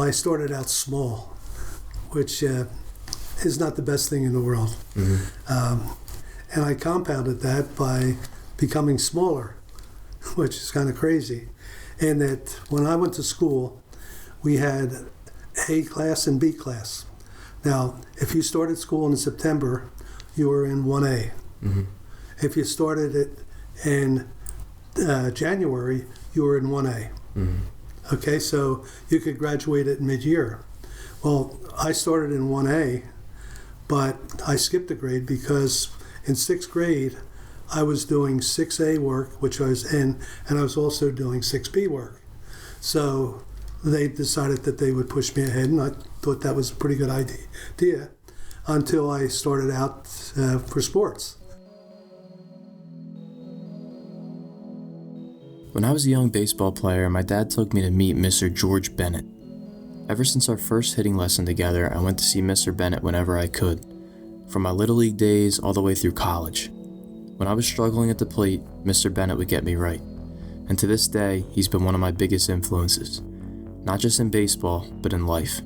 I started out small, which is not the best thing in the world. And I compounded that by becoming smaller, which is kind of crazy. And that when I went to school, we had A class and B class. Now, if you started school in September, you were in 1A. If you started it in January, you were in 1A. Okay, so you could graduate at mid-year. Well, I started in 1A, but I skipped a grade because in 6th grade, I was doing 6A work, which I was in, and I was also doing 6B work. So they decided that they would push me ahead, and I thought that was a pretty good idea until I started out for sports. When I was a young baseball player, my dad took me to meet Mr. George Bennett. Ever since our first hitting lesson together, I went to see Mr. Bennett whenever I could, from my Little League days all the way through college. When I was struggling at the plate, Mr. Bennett would get me right. And to this day, he's been one of my biggest influences, not just in baseball, but in life.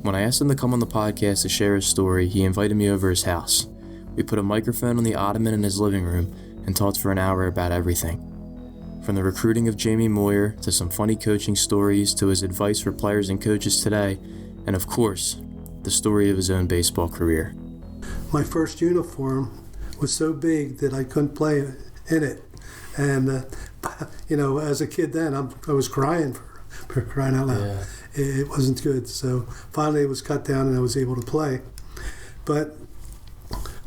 When I asked him to come on the podcast to share his story, he invited me over his house. We put a microphone on the ottoman in his living room and talked for an hour about everything. From the recruiting of Jamie Moyer to some funny coaching stories to his advice for players and coaches today, and of course, the story of his own baseball career. My first uniform was so big that I couldn't play in it. And, as a kid then, I was crying for crying out loud. Yeah. It wasn't good. So finally it was cut down and I was able to play. But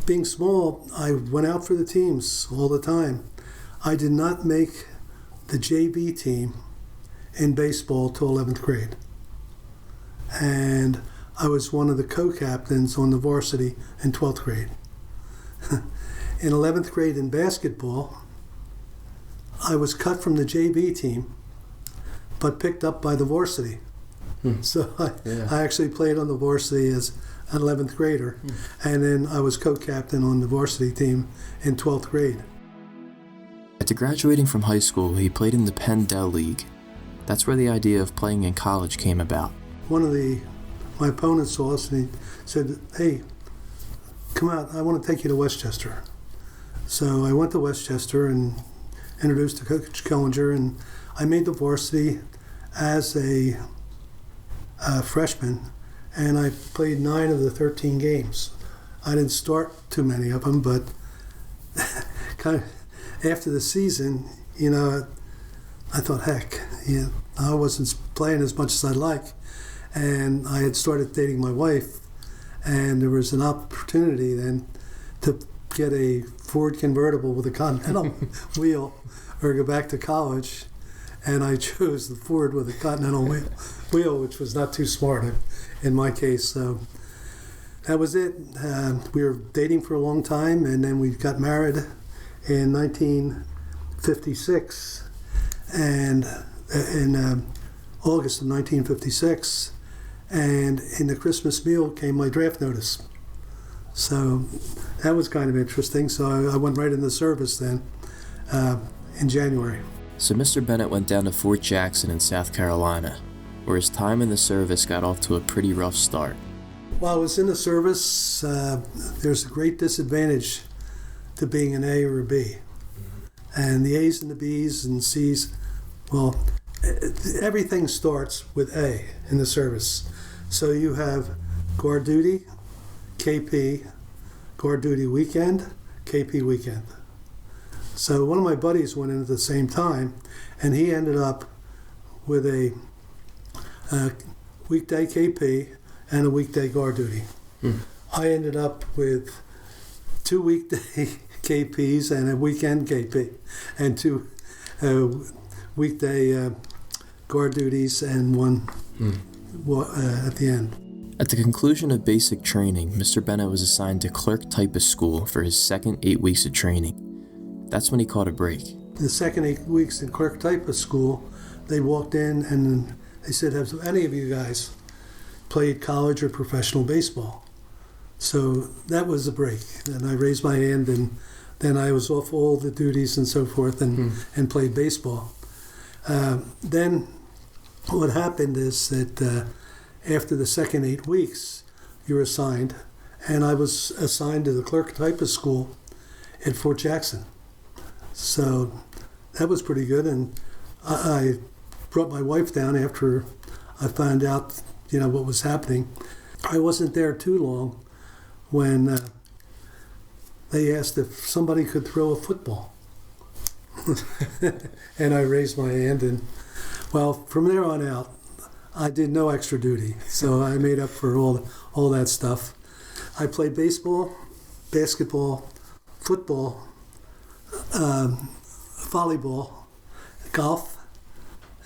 being small, I went out for the teams all the time. I did not make the JV team in baseball till 11th grade. And I was one of the co-captains on the varsity in 12th grade. In 11th grade in basketball, I was cut from the JV team, but picked up by the varsity. So I actually played on the varsity as an 11th grader, and then I was co-captain on the varsity team in 12th grade. After graduating from high school, he played in the Penn Dell League. That's where the idea of playing in college came about. One of my opponents saw us and he said, "Hey, come out, I want to take you to Westchester." So I went to Westchester and introduced to Coach Kellinger, and I made the varsity as a freshman, and I played 9 of the 13 games. I didn't start too many of them, but kind of after the season, I thought, heck, I wasn't playing as much as I'd like, and I had started dating my wife, and there was an opportunity then to get a Ford convertible with a Continental wheel or go back to college, and I chose the Ford with a Continental wheel, which was not too smart in my case. So that was it. We were dating for a long time, and then we got married in 1956, and in August of 1956, and in the Christmas meal came my draft notice. So that was kind of interesting. So I went right into service then in January. So Mr. Bennett went down to Fort Jackson in South Carolina, where his time in the service got off to a pretty rough start. While I was in the service, there's a great disadvantage to being an A or a B. And the A's and the B's and C's, well, everything starts with A in the service. So you have guard duty, KP, guard duty weekend, KP weekend. So one of my buddies went in at the same time, and he ended up with a weekday KP and a weekday guard duty. I ended up with 2 weekday KPs and a weekend KP, and 2 weekday guard duties and one at the end. At the conclusion of basic training, Mr. Bennett was assigned to clerk typist school for his second 8 weeks of training. That's when he caught a break. The second 8 weeks in clerk typist school, they walked in and they said, "Have any of you guys played college or professional baseball?" So that was a break. And I raised my hand, and then I was off all the duties and so forth and played baseball. Then what happened is that after the second 8 weeks, you're assigned, and I was assigned to the clerk typist school at Fort Jackson. So that was pretty good, and I brought my wife down after I found out, what was happening. I wasn't there too long when they asked if somebody could throw a football. And I raised my hand, and well, from there on out, I did no extra duty, so I made up for all that stuff. I played baseball, basketball, football, volleyball, golf,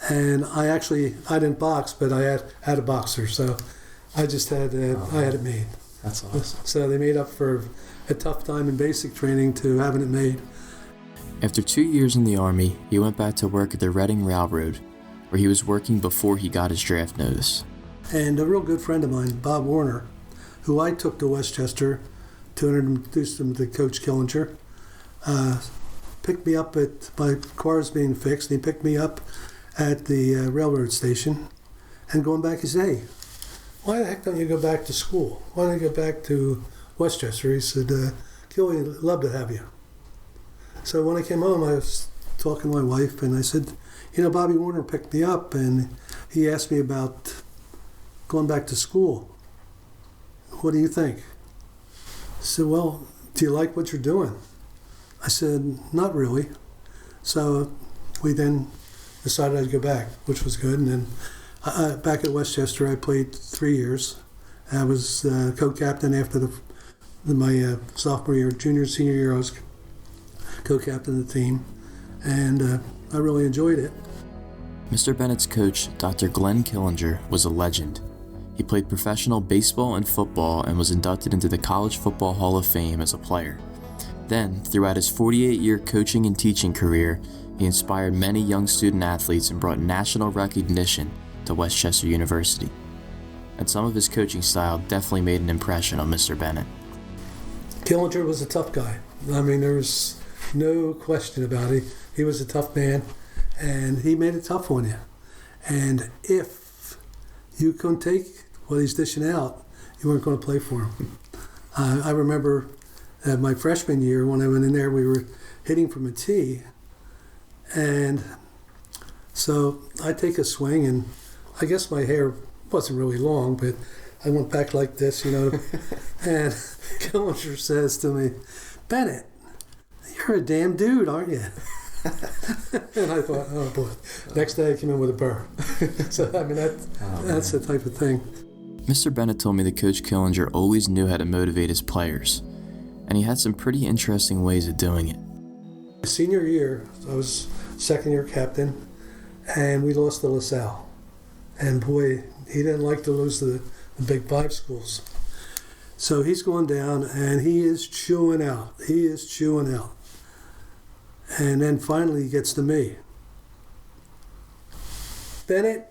and I didn't box, but I had a boxer, so I just had it made. That's awesome. So they made up for a tough time in basic training to having it made. After 2 years in the Army, he went back to work at the Reading Railroad, where he was working before he got his draft notice. And a real good friend of mine, Bob Warner, who I took to Westchester to introduce him to Coach Killinger, picked me up at my car was being fixed. He picked me up at the railroad station, and going back, he said, "Hey, why the heck don't you go back to school? Why don't you go back to Westchester?" He said, "Killy, I'd love to have you." So when I came home, I was talking to my wife, and I said, Bobby Warner picked me up, and he asked me about going back to school. What do you think? He said, "Well, do you like what you're doing?" I said, "Not really." So we then decided I'd go back, which was good. And then back at Westchester, I played 3 years. I was co-captain after my sophomore year, junior, senior year. I was co-captain of the team, and I really enjoyed it. Mr. Bennett's coach, Dr. Glenn Killinger, was a legend. He played professional baseball and football and was inducted into the College Football Hall of Fame as a player. Then, throughout his 48-year coaching and teaching career, he inspired many young student athletes and brought national recognition to Westchester University. And some of his coaching style definitely made an impression on Mr. Bennett. Killinger was a tough guy. I mean, there was no question about it. He was a tough man, and he made it tough on you. And if you couldn't take what he's dishing out, you weren't going to play for him. I remember my freshman year when I went in there, we were hitting from a tee, and so I take a swing, and I guess my hair wasn't really long, but I went back like this, and Killinger says to me, "Bennett, you're a damn dude, aren't you?" And I thought, oh boy. Next day I came in with a burr. So, I mean, that's the type of thing. Mr. Bennett told me that Coach Killinger always knew how to motivate his players, and he had some pretty interesting ways of doing it. My senior year, I was second year captain, and we lost to LaSalle. And boy, he didn't like to lose to the Big Five schools. So he's going down, and he is chewing out. And then finally he gets to me. "Bennett,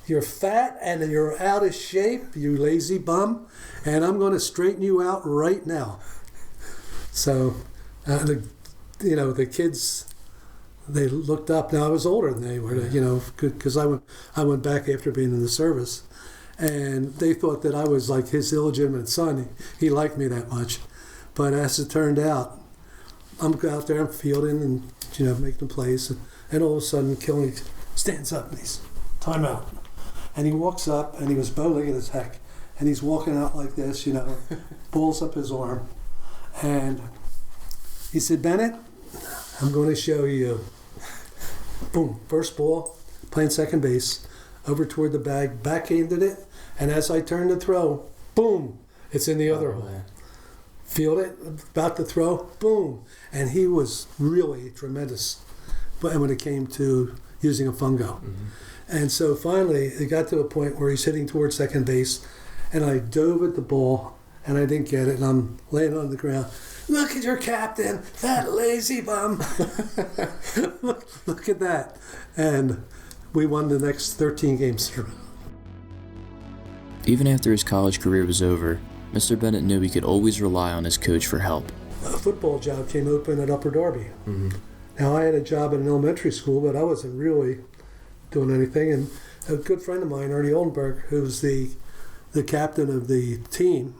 you're fat and you're out of shape, you lazy bum, and I'm going to straighten you out right now." So, the kids, they looked up. Now I was older than they were, because I went back after being in the service, and they thought that I was like his illegitimate son. He liked me that much, but as it turned out, I'm out there, I'm fielding and, making plays. And all of a sudden, Killinger stands up and he's, "Time out." And he walks up and he was bow-legged as heck. And he's walking out like this, balls up his arm. And he said, "Bennett, I'm going to show you." Boom, first ball, playing second base, over toward the bag, backhanded it. And as I turned to throw, boom, it's in the other hole. Field it, about to throw, boom. And he was really tremendous when it came to using a fungo. Mm-hmm. And so finally, it got to a point where he's hitting towards second base, and I dove at the ball, and I didn't get it, and I'm laying on the ground. "Look at your captain, that lazy bum." look at that. And we won the next 13 games. Even after his college career was over, Mr. Bennett knew he could always rely on his coach for help. A football job came open at Upper Darby. Mm-hmm. Now, I had a job at an elementary school, but I wasn't really doing anything. And a good friend of mine, Ernie Oldenburg, who's the captain of the team,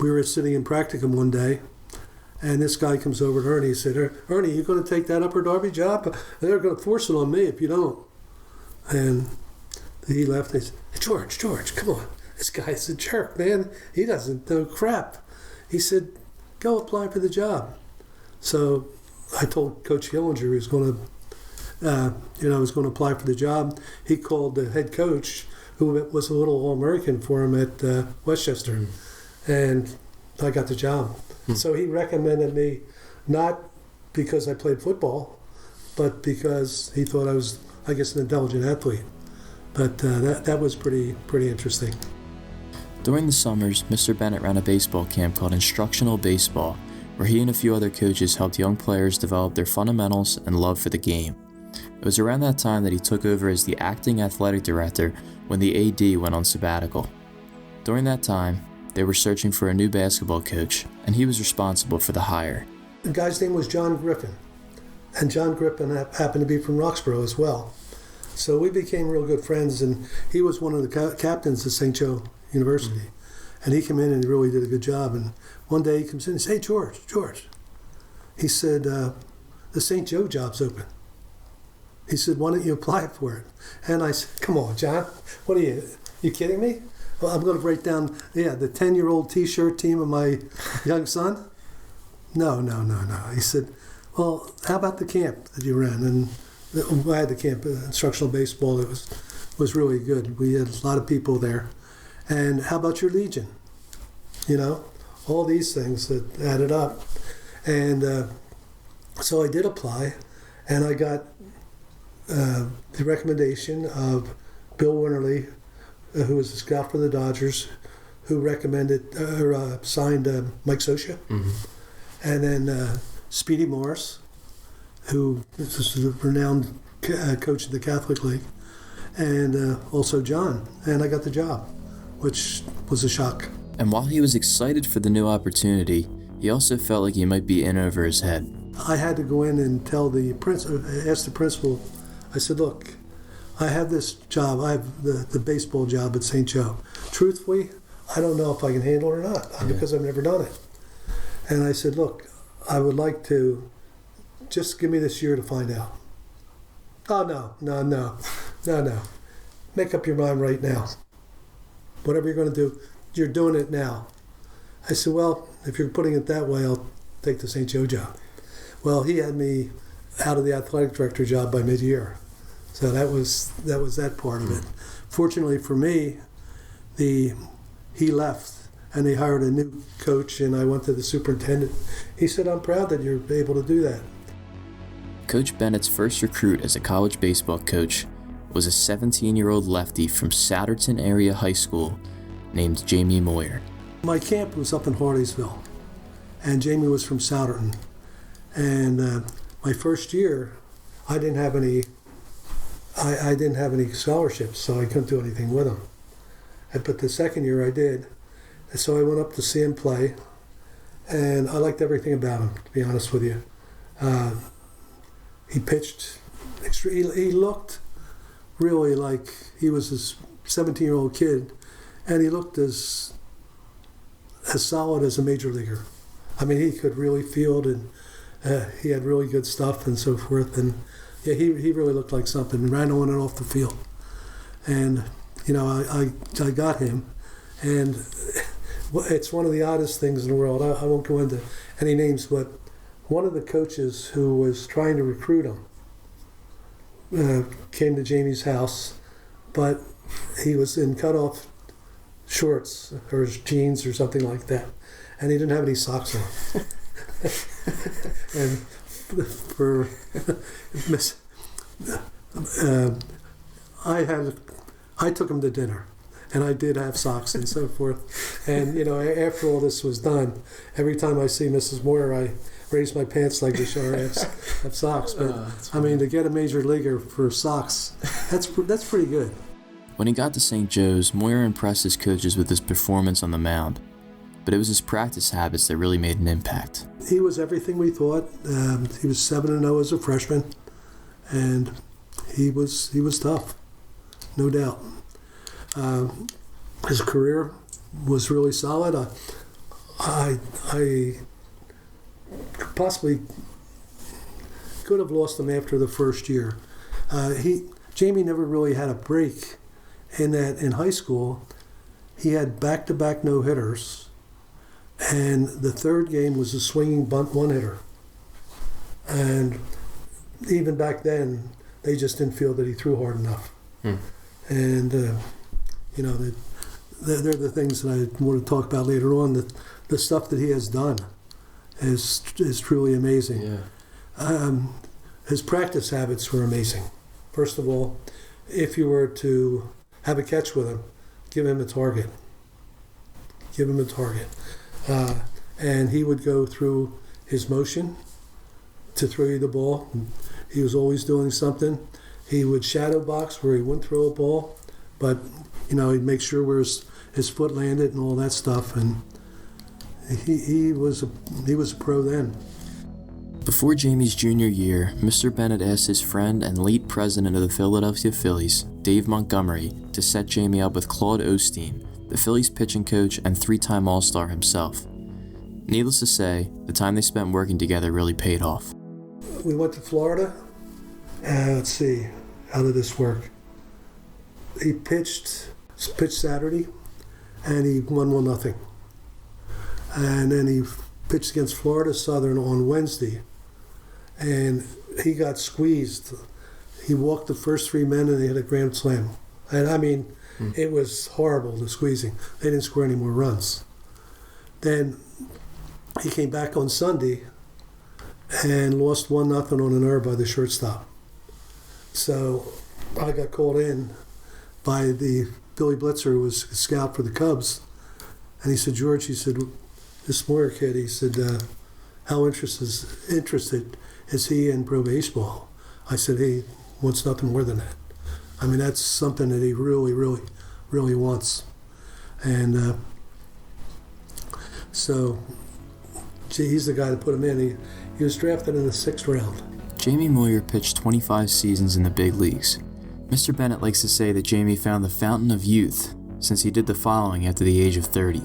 we were sitting in practicum one day, and this guy comes over to Ernie and said, Ernie, you going to take that Upper Darby job? They're going to force it on me if you don't. And he left and he said, George, come on. This guy's a jerk, man. He doesn't know crap. He said, go apply for the job. So I told Coach Hillinger he was going to apply for the job. He called the head coach, who was a little All-American for him at Westchester, and I got the job. So he recommended me, not because I played football, but because he thought I was, I guess, an intelligent athlete. But that was pretty interesting. During the summers, Mr. Bennett ran a baseball camp called Instructional Baseball, where he and a few other coaches helped young players develop their fundamentals and love for the game. It was around that time that he took over as the acting athletic director when the AD went on sabbatical. During that time, they were searching for a new basketball coach, and he was responsible for the hire. The guy's name was John Griffin, and John Griffin happened to be from Roxborough as well. So we became real good friends, and he was one of the captains at St. Joe University. And he came in and he really did a good job. And one day he comes in and says, hey, George. He said, the St. Joe job's open. He said, why don't you apply for it? And I said, come on, John, what are you kidding me? Well, I'm going to break down, the 10-year-old T-shirt team of my young son? No. He said, well, how about the camp that you ran? And I had the camp, instructional baseball. It was really good. We had a lot of people there. And how about your Legion? All these things that added up. And so I did apply, and I got the recommendation of Bill Winterly, who was a scout for the Dodgers, who signed Mike Scioscia. And then Speedy Morris, who is a renowned coach in the Catholic League, and also John. And I got the job, which was a shock. And while he was excited for the new opportunity, he also felt like he might be in over his head. I had to go in and ask the principal. I said, look, I have this job. I have the baseball job at St. Joe. Truthfully, I don't know if I can handle it or not because I've never done it. And I said, look, I would like to just give me this year to find out. Oh, no. Make up your mind right now. Whatever you're going to do, you're doing it now. I said, well, if you're putting it that way, I'll take the St. Joe job. Well, he had me out of the athletic director job by mid-year. So that was that part of it. Fortunately for me, he left and they hired a new coach, and I went to the superintendent. He said, I'm proud that you're able to do that. Coach Bennett's first recruit as a college baseball coach was a 17-year-old lefty from Souderton Area High School named Jamie Moyer. My camp was up in Hardeysville, and Jamie was from Souderton. And my first year, I didn't have any scholarships, so I couldn't do anything with him. But the second year I did. And so I went up to see him play, and I liked everything about him, to be honest with you. He pitched, he looked really like he was a 17-year-old kid, and he looked as solid as a major leaguer. I mean, he could really field, and he had really good stuff and so forth. And yeah, he really looked like something, and ran on and off the field. And I got him, and it's one of the oddest things in the world. I won't go into any names, but one of the coaches who was trying to recruit him came to Jamie's house, but he was in cutoff shorts or jeans or something like that, and he didn't have any socks on. And I took him to dinner, and I did have socks and so forth. And after all this was done, every time I see Mrs. Moyer, I raise my pants leg to show her I have socks. But I mean, to get a major leaguer for socks, that's pretty good. When he got to St. Joe's, Moyer impressed his coaches with his performance on the mound, but it was his practice habits that really made an impact. He was everything we thought. He was 7-0 as a freshman, and he was tough, no doubt. His career was really solid. I possibly could have lost him after the first year. Jamie never really had a break in that in high school. He had back-to-back no-hitters, and the third game was a swinging bunt one-hitter. And even back then, they just didn't feel that he threw hard enough. And, they're the things that I want to talk about later on. The stuff that he has done is truly amazing. Yeah. His practice habits were amazing. First of all, if you were to have a catch with him, give him a target. And he would go through his motion to throw you the ball. He was always doing something. He would shadow box where he wouldn't throw a ball, but he'd make sure where his foot landed and all that stuff. And he was a pro then. Before Jamie's junior year, Mr. Bennett asked his friend and late president of the Philadelphia Phillies, Dave Montgomery, to set Jamie up with Claude Osteen, the Phillies pitching coach and three-time All-Star himself. Needless to say, the time they spent working together really paid off. We went to Florida. Let's see, how did this work? He pitched Saturday, and he won 1-0. And then he pitched against Florida Southern on Wednesday, and he got squeezed. He walked the first three men, and they hit a grand slam. And I mean, it was horrible, the squeezing. They didn't score any more runs. Then he came back on Sunday and lost 1-0 on an error by the shortstop. So I got called in by the Billy Blitzer, who was a scout for the Cubs. And he said, George, he said, this Moyer kid, he said, how interested is he in pro baseball? I said, he wants nothing more than that. I mean, that's something that he really, really, really wants. And so he's the guy that put him in. He was drafted in the 6th round. Jamie Moyer pitched 25 seasons in the big leagues. Mr. Bennett likes to say that Jamie found the fountain of youth since he did the following after the age of 30.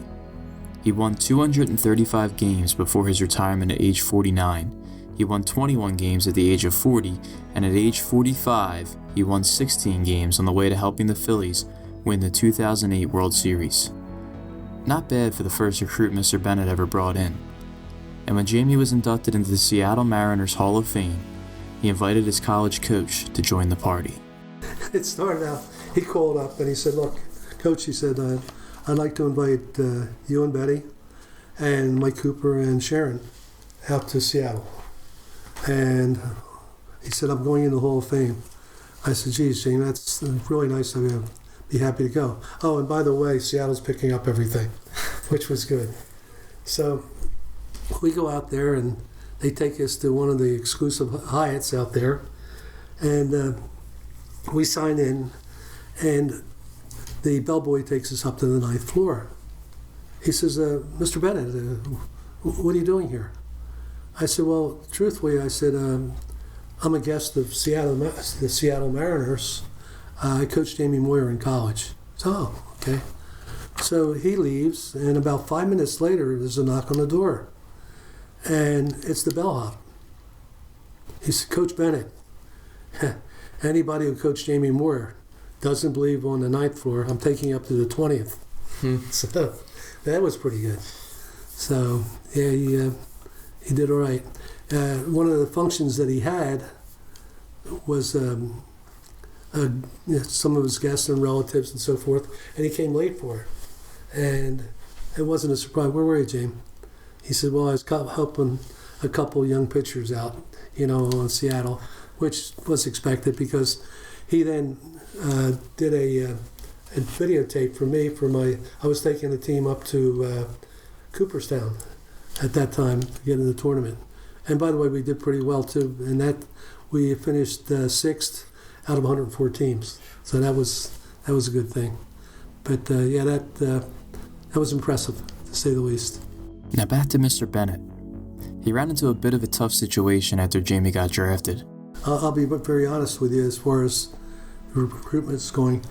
He won 235 games before his retirement at age 49. He won 21 games at the age of 40, and at age 45, he won 16 games on the way to helping the Phillies win the 2008 World Series. Not bad for the first recruit Mr. Bennett ever brought in. And when Jamie was inducted into the Seattle Mariners Hall of Fame, he invited his college coach to join the party. It started out, he called up and he said, look, Coach, he said, I'd like to invite you and Betty and Mike Cooper and Sharon out to Seattle. And he said, I'm going in the Hall of Fame. I said, geez, Jamie, that's really nice of you. Be happy to go. Oh, and by the way, Seattle's picking up everything, which was good. So we go out there and they take us to one of the exclusive Hyatts out there. And we sign in, and the bellboy takes us up to the 9th floor. He says, Mr. Bennett, what are you doing here? I said, well, truthfully, I said, I'm a guest of the Seattle Mariners. I coached Jamie Moyer in college. So, oh, okay. So he leaves, and about 5 minutes later, there's a knock on the door. And it's the bellhop. He said, Coach Bennett, anybody who coached Jamie Moyer doesn't believe on the 9th floor, I'm taking you up to the 20th. So that was pretty good. So, yeah, he did all right. One of the functions that he had was some of his guests and relatives and so forth, and he came late for it. And it wasn't a surprise. Where were you, James? He said, well, I was helping a couple young pitchers out, in Seattle, which was expected because he then did a videotape for me I was taking the team up to Cooperstown at that time to get in the tournament. And by the way, we did pretty well too. And that we finished 6th out of 104 teams. So that was a good thing. But that was impressive, to say the least. Now back to Mr. Bennett. He ran into a bit of a tough situation after Jamie got drafted. I'll be very honest with you as far as recruitment is going.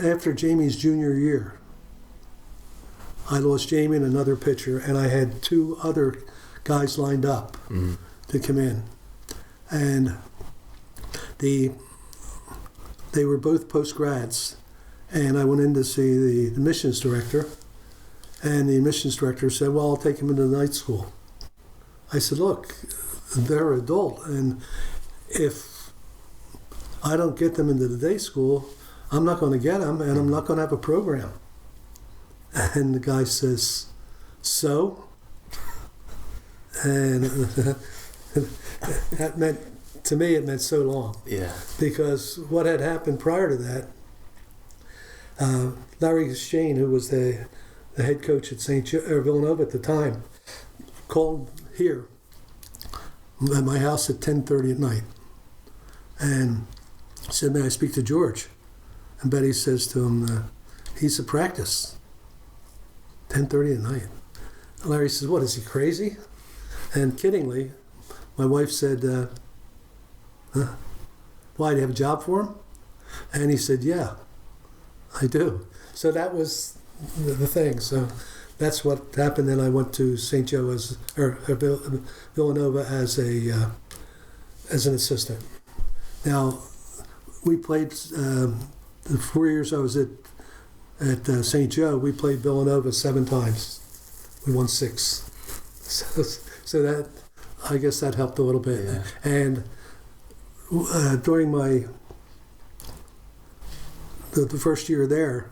After Jamie's junior year, I lost Jamie and another pitcher, and I had 2 other guys lined up to come in. And they were both post-grads, and I went in to see the admissions director, and the admissions director said, well, I'll take him into the night school. I said, look, they're adult, and if I don't get them into the day school, I'm not going to get them, and I'm not going to have a program. And the guy says, so? And that meant, to me, it meant so long. Yeah. Because what had happened prior to that, Larry Shane, who was the head coach at Villanova at the time, called here at my house at 10:30 at night and said, may I speak to George? And Betty says to him, he's at practice, 10:30 at night. And Larry says, what, is he crazy? And kiddingly, my wife said, why, do you have a job for him? And he said, yeah, I do. So that was the thing. So that's what happened. Then I went to St. Joe Villanova as an assistant. Now, we played, the 4 years I was at St. Joe, we played Villanova 7 times. We won 6. So that, I guess that helped a little bit. Yeah. And during the first year there,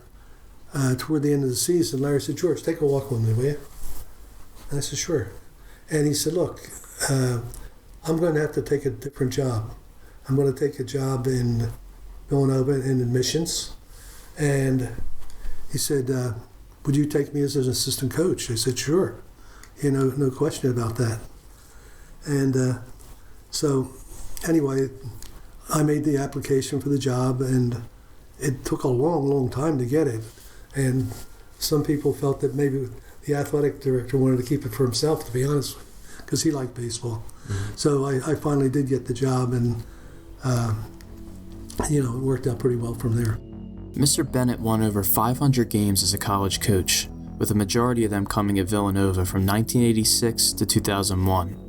toward the end of the season, Larry said, George, take a walk with me, will you? And I said, sure. And he said, look, I'm going to have to take a different job. I'm going to take a job in Villanova in admissions. And he said, would you take me as an assistant coach? I said, sure. No question about that. And so anyway, I made the application for the job, and it took a long, long time to get it. And some people felt that maybe the athletic director wanted to keep it for himself, to be honest with you, because he liked baseball. Mm-hmm. So I finally did get the job, and it worked out pretty well from there. Mr. Bennett won over 500 games as a college coach, with a majority of them coming at Villanova from 1986 to 2001.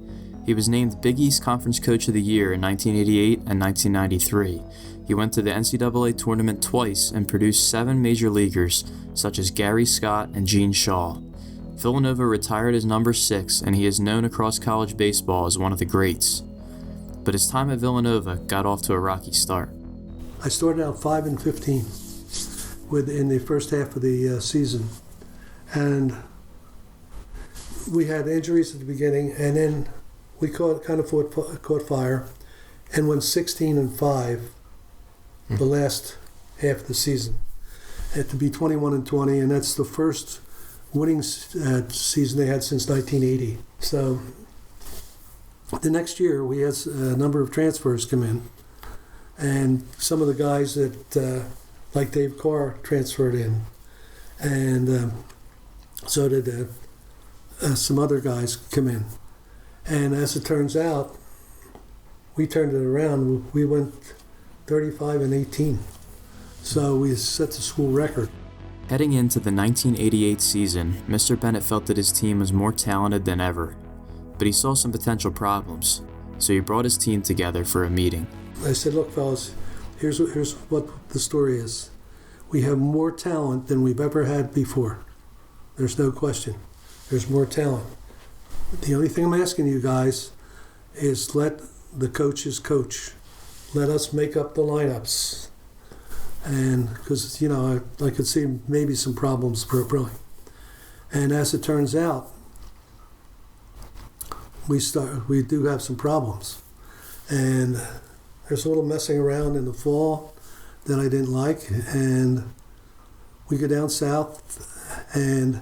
He was named Big East Conference Coach of the Year in 1988 and 1993. He went to the NCAA tournament twice and produced 7 major leaguers, such as Gary Scott and Gene Schall. Villanova retired as number 6, and he is known across college baseball as one of the greats. But his time at Villanova got off to a rocky start. I started out 5-15 in the first half of the season, and we had injuries at the beginning, and then we caught fire, and went 16-5 the last half of the season. It had to be 21-20, and that's the first winning season they had since 1980. So the next year we had a number of transfers come in, and some of the guys that, like Dave Carr, transferred in, and so did some other guys come in. And as it turns out, we turned it around. We went 35-18. So we set the school record. Heading into the 1988 season, Mr. Bennett felt that his team was more talented than ever, but he saw some potential problems, so he brought his team together for a meeting. I said, look, fellas, here's what the story is. We have more talent than we've ever had before. There's no question. There's more talent. The only thing I'm asking you guys is let the coaches coach. Let us make up the lineups. And because, I could see maybe some problems brewing. And as it turns out, we do have some problems. And there's a little messing around in the fall that I didn't like. And we go down south, and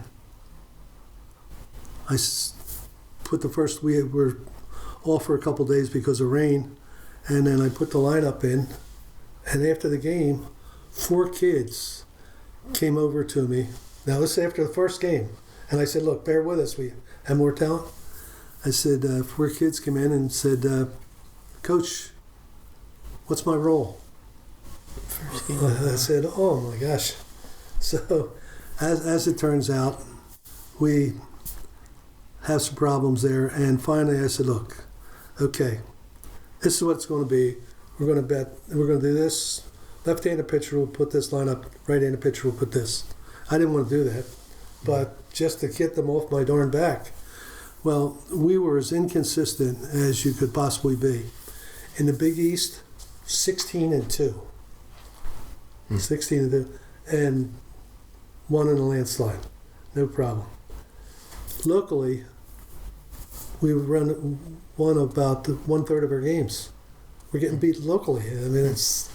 I put we were off for a couple of days because of rain, and then I put the lineup in, and after the game, 4 kids came over to me. Now this is after the first game, and I said, look, bear with us, we have more talent. I said, 4 kids came in and said, Coach, what's my role? I said, oh my gosh. So as it turns out, we have some problems there. And finally I said, look, okay, this is what it's going to be. We're going to bet, we're going to do this. Left-handed pitcher will put this lineup, right-handed pitcher will put this. I didn't want to do that, but just to get them off my darn back. Well, we were as inconsistent as you could possibly be. In the Big East, 16-2. 16-2, and won in a landslide. No problem. Locally, we won about 1/3 of our games. We're getting beat locally. I mean, it's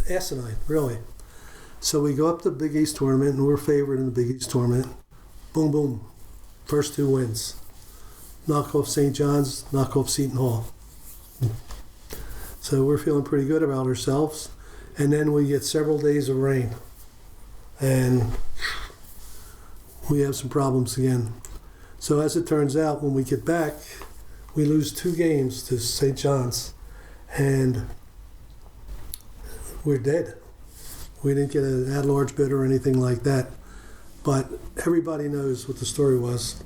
asinine, really. So we go up to the Big East tournament, and we're favored in the Big East tournament. Boom, boom. First 2 wins. Knock off St. John's, knock off Seton Hall. So we're feeling pretty good about ourselves. And then we get several days of rain. And we have some problems again. So as it turns out, when we get back, we lose 2 games to St. John's. And we're dead. We didn't get an at-large bid or anything like that. But everybody knows what the story was.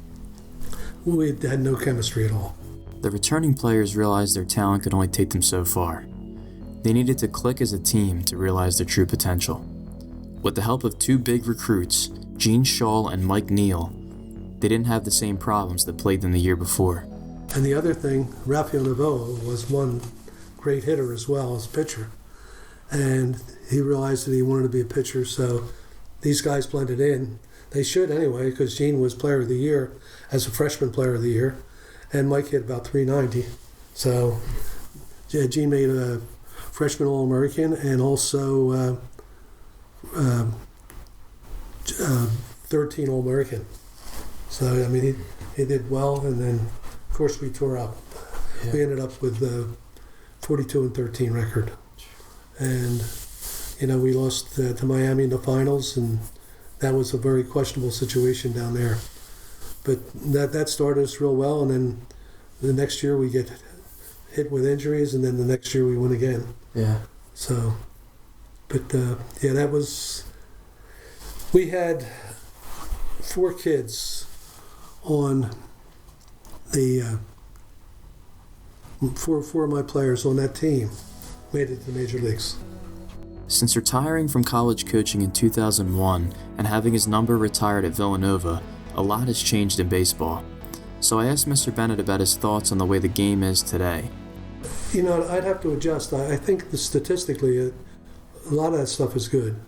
We had no chemistry at all. The returning players realized their talent could only take them so far. They needed to click as a team to realize their true potential. With the help of 2 big recruits, Gene Schall and Mike Neal, they didn't have the same problems that plagued them the year before. And the other thing, Rafael Novoa was one great hitter as well as pitcher. And he realized that he wanted to be a pitcher, so these guys blended in. They should anyway, because Gene was player of the year as a freshman player of the year, and Mike hit about 390. So Gene made a freshman All-American and also third-team All-American. So, I mean, he did well, and then, of course, we tore up. Yeah. We ended up with a 42-13 record. And, we lost to Miami in the finals, and that was a very questionable situation down there. But that started us real well, and then the next year we get hit with injuries, and then the next year we win again. Yeah. So, but that was. We had 4 kids on the 4 of my players on that team made it to the major leagues. Since retiring from college coaching in 2001 and having his number retired at Villanova, a lot has changed in baseball. So I asked Mr. Bennett about his thoughts on the way the game is today. I'd have to adjust. I think that statistically, a lot of that stuff is good.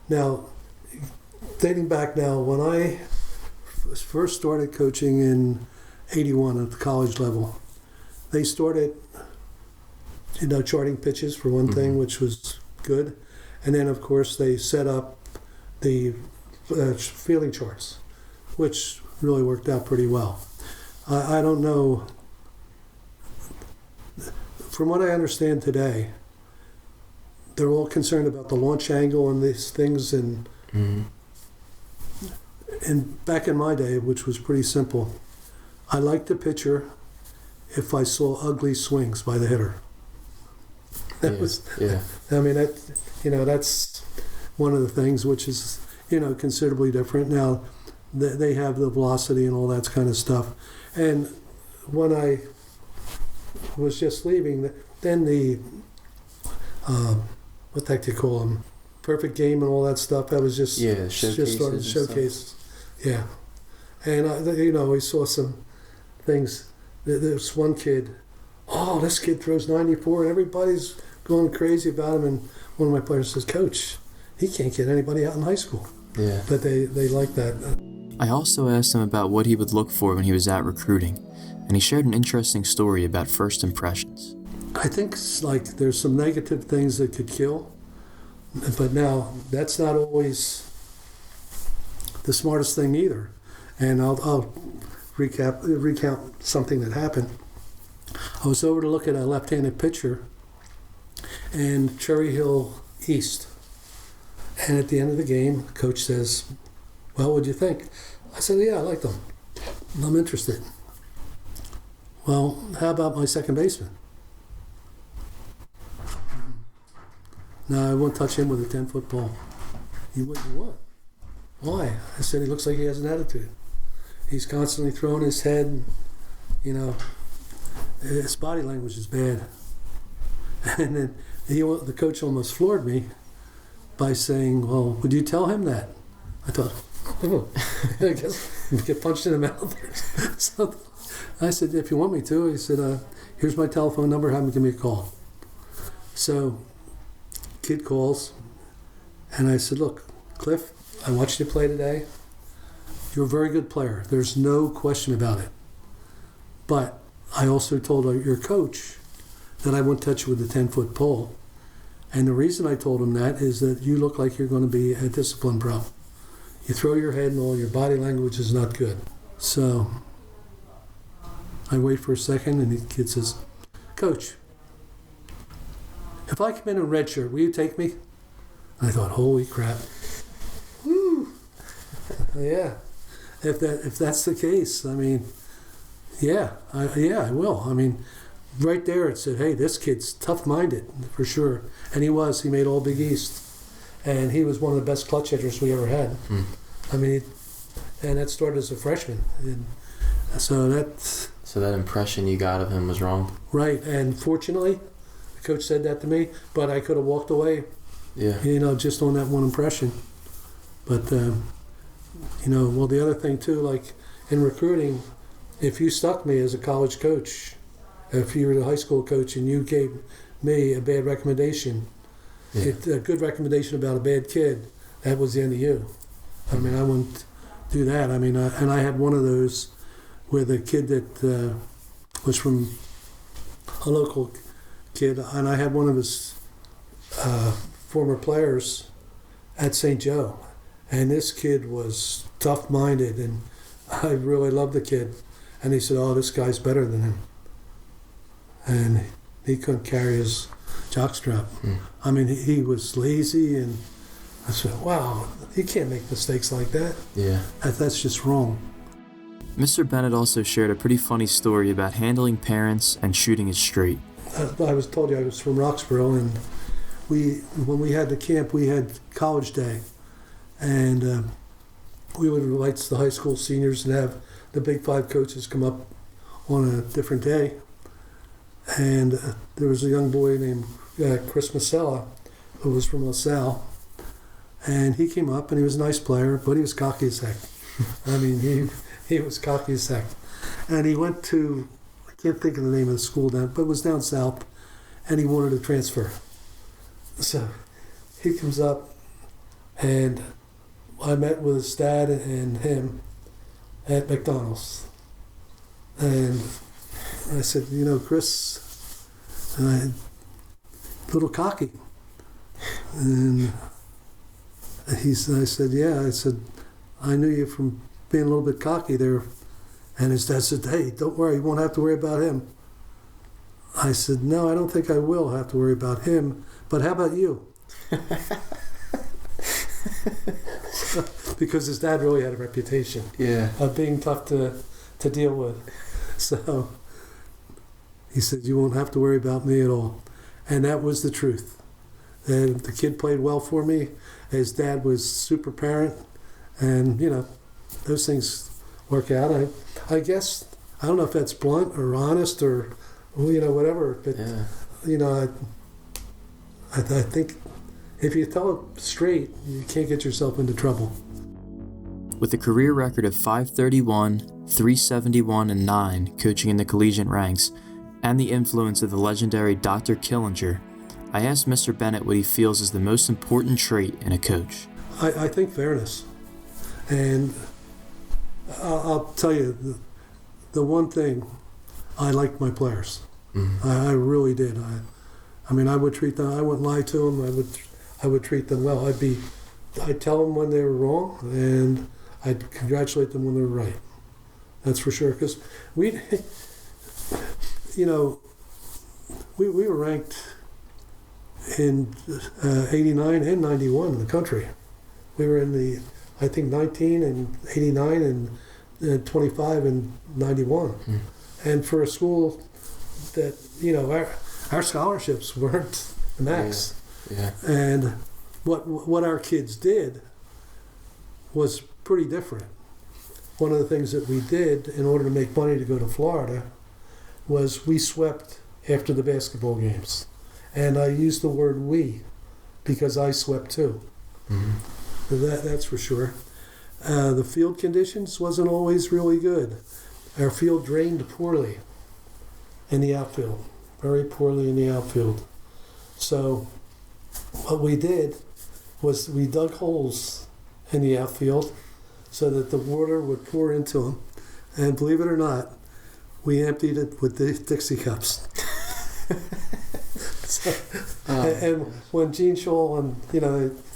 Now, dating back now, when I first started coaching in 81 at the college level, they started, charting pitches for one thing, which was good. And then, of course, they set up the fielding charts, which really worked out pretty well. I don't know. From what I understand today, they're all concerned about the launch angle and these things. And back in my day, which was pretty simple, I liked the pitcher if I saw ugly swings by the hitter. I mean, that's one of the things which is, considerably different. Now, they have the velocity and all that kind of stuff. And when I was just leaving, then the, what the heck do you call them? Perfect game and all that stuff. That was just, just started showcases. Yeah. And, we saw some things. There's one kid, this kid throws 94 and everybody's going crazy about him. And one of my players says, Coach, he can't get anybody out in high school. Yeah. But they like that. I also asked him about what he would look for when he was out recruiting, and he shared an interesting story about first impressions. I think it's like there's some negative things that could kill, but now that's not always the smartest thing either. And I'll recount something that happened. I was over to look at a left-handed pitcher in Cherry Hill East. And at the end of the game, the coach says, well, what'd you think? I said, yeah, I like them. I'm interested. Well, how about my second baseman? No, I won't touch him with a 10-foot pole. He wouldn't what? Why? I said, he looks like he has an attitude. He's constantly throwing his head, and, you know, his body language is bad. And then the coach almost floored me by saying, well, would you tell him that? I thought, oh, I guess you get punched in the mouth. So I said, if you want me to, he said, here's my telephone number, have him give me a call. So kid calls, and I said, look, Cliff, I watched you play today. You're a very good player. There's no question about it. But I also told your coach that I wouldn't touch you with the 10-foot pole. And the reason I told him that is that you look like you're going to be a discipline pro. You throw your head and all, your body language is not good. So I wait for a second, and the kid says, Coach, if I come in red shirt, will you take me? I thought, holy crap. Woo! Yeah. If that's the case, I mean, I will. I mean, right there it said, hey, this kid's tough-minded, for sure. And he was. He made All Big East. And he was one of the best clutch hitters we ever had. I mean, and that started as a freshman. And so that impression you got of him was wrong. Right. And fortunately, the coach said that to me, but I could have walked away, just on that one impression. But, well, the other thing, too, like in recruiting, if you stuck me as a college coach, if you were the high school coach and you gave me a bad recommendation, a good recommendation about a bad kid, that was the end of you. I mean, I wouldn't do that. I mean, and I had one of those with a kid that was from a local kid, and I had one of his former players at St. Joe. And this kid was tough-minded, and I really loved the kid. And he said, oh, this guy's better than him. And he couldn't carry his jockstrap. I mean, he was lazy, and I said, wow, he can't make mistakes like that. Yeah. That's just wrong. Mr. Bennett also shared a pretty funny story about handling parents and shooting it straight. I was told you I was from Roxborough, and when we had the camp, we had college day. And we would invite the high school seniors and have the Big Five coaches come up on a different day. And there was a young boy named Chris Masella, who was from LaSalle. And he came up, and he was a nice player, but he was cocky as heck. I mean, he was cocky as heck. And he went to, I can't think of the name of the school down, but it was down south, and he wanted to transfer. So he comes up, and I met with his dad and him at McDonald's. And I said, Chris, a little cocky. And I said, yeah. I said, I knew you from being a little bit cocky there. And his dad said, hey, don't worry, you won't have to worry about him. I said, no, I don't think I will have to worry about him, but how about you? Because his dad really had a reputation of being tough to deal with. So he said, you won't have to worry about me at all. And that was the truth. And the kid played well for me. His dad was super parent. And, those things work out. I guess, I don't know if that's blunt or honest or, whatever. But, I think if you tell it straight, you can't get yourself into trouble. With a career record of .531, .371, and .9 coaching in the collegiate ranks, and the influence of the legendary Dr. Killinger, I asked Mr. Bennett what he feels is the most important trait in a coach. I think fairness. And I'll tell you, the one thing, I liked my players. Mm-hmm. I really did. I mean, I would treat them, I wouldn't lie to them, I would treat them well. I'd tell them when they were wrong, and I'd congratulate them when they were right. That's for sure. Because we were ranked in 89 and 91 in the country. We were in the, I think, 19 and 89 and 25 and 91. Mm. And for a school that, our scholarships weren't the max. Yeah. And what our kids did was pretty different. One of the things that we did in order to make money to go to Florida was we swept after the basketball games. And I use the word we because I swept too. That's for sure. The field conditions wasn't always really good. Our field drained poorly in the outfield, very poorly in the outfield. So what we did was we dug holes in the outfield so that the water would pour into them. And believe it or not, we emptied it with the Dixie cups. And when Gene Schall and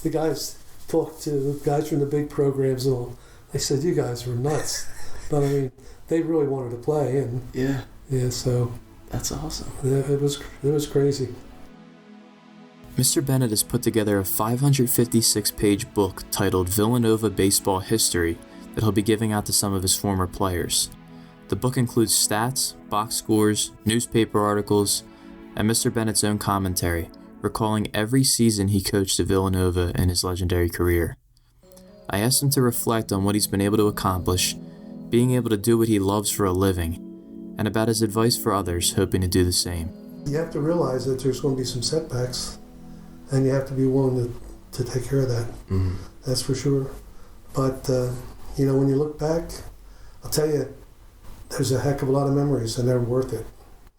the guys talked to the guys from the big programs and all, they said, "You guys were nuts." But I mean, they really wanted to play, and so that's awesome. It was crazy. Mr. Bennett has put together a 556-page book titled Villanova Baseball History that he'll be giving out to some of his former players. The book includes stats, box scores, newspaper articles, and Mr. Bennett's own commentary, recalling every season he coached at Villanova in his legendary career. I asked him to reflect on what he's been able to accomplish, being able to do what he loves for a living, and about his advice for others hoping to do the same. You have to realize that there's going to be some setbacks, and you have to be willing to take care of that. That's for sure. But, when you look back, I'll tell you, there's a heck of a lot of memories, and they're worth it.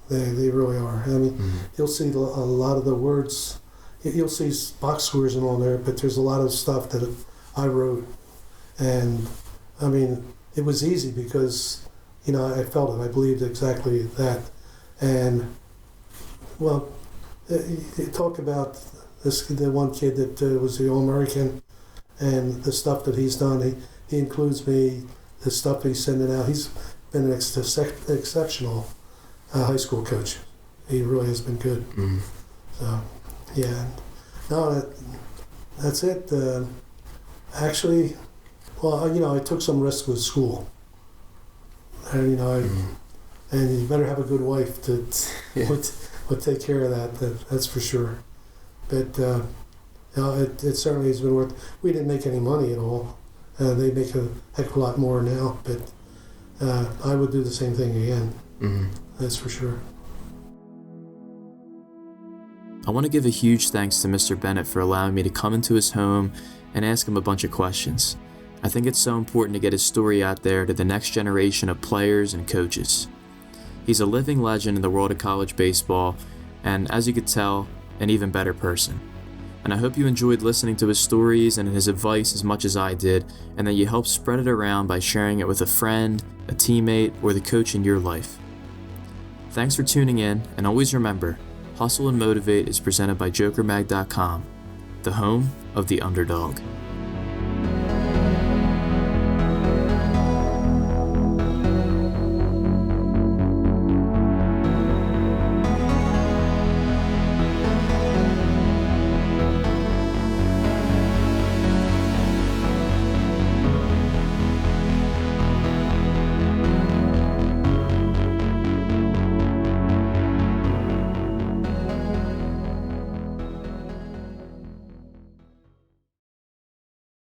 They really are. I mean, you'll see a lot of the words, you'll see box scores and all there, but there's a lot of stuff that I wrote. And, I mean, it was easy because, I felt it. I believed exactly that. And, well, you talk about the one kid that was the All-American and the stuff that he's done. He includes me, the stuff he's sending out. He's been an exceptional high school coach. He really has been good. So, yeah. No, that's it. Actually, well, I took some risks with school. And, and you better have a good wife to would take care of that. That's for sure. But it certainly has been worth. We didn't make any money at all. They make a heck of a lot more now. But I would do the same thing again. That's for sure. I want to give a huge thanks to Mr. Bennett for allowing me to come into his home and ask him a bunch of questions. I think it's so important to get his story out there to the next generation of players and coaches. He's a living legend in the world of college baseball, and as you could tell, an even better person. And I hope you enjoyed listening to his stories and his advice as much as I did, and that you helped spread it around by sharing it with a friend, a teammate, or the coach in your life. Thanks for tuning in, and always remember, Hustle and Motivate is presented by JokerMag.com, the home of the underdog.